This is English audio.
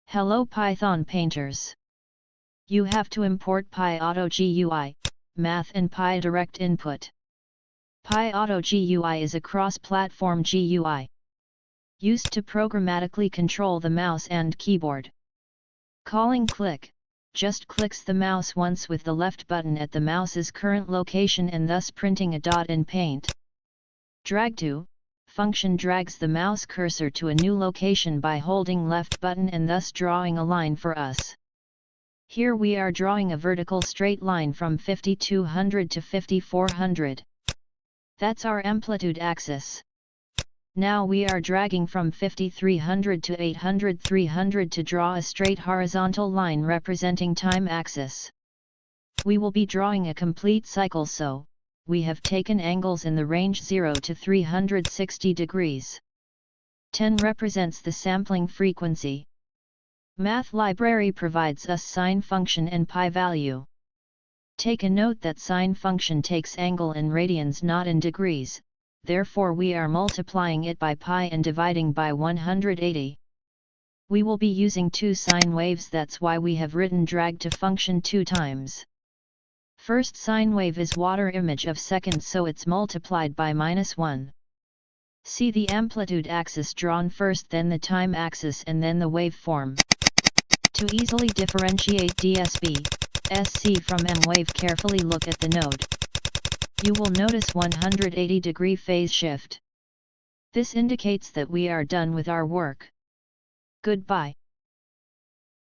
Hello Python painters. You have to import pyautogui, math and PyDirect input. Pyautogui is a cross-platform GUI used to programmatically control the mouse and keyboard. Calling click just clicks the mouse once with the left button at the mouse's current location and thus printing a dot in Paint. Drag to function drags the mouse cursor to a new location by holding left button and thus drawing a line for us. Here we are drawing a vertical straight line from 5200 to 5400. That's our amplitude axis. Now we are dragging from 5300 to 300 to draw a straight horizontal line representing time axis. We will be drawing a complete cycle, so we have taken angles in the range 0 to 360 degrees. 10 represents the sampling frequency. Math library provides us sine function and pi value. Take a note that sine function takes angle in radians, not in degrees, therefore we are multiplying it by pi and dividing by 180. We will be using two sine waves, that's why we have written drag to function 2 times. First sine wave is water image of seconds, so it's multiplied by -1. See the amplitude axis drawn first, then the time axis and then the waveform. To easily differentiate DSB-SC from M wave, carefully look at the node. You will notice 180-degree phase shift. This indicates that we are done with our work. Goodbye.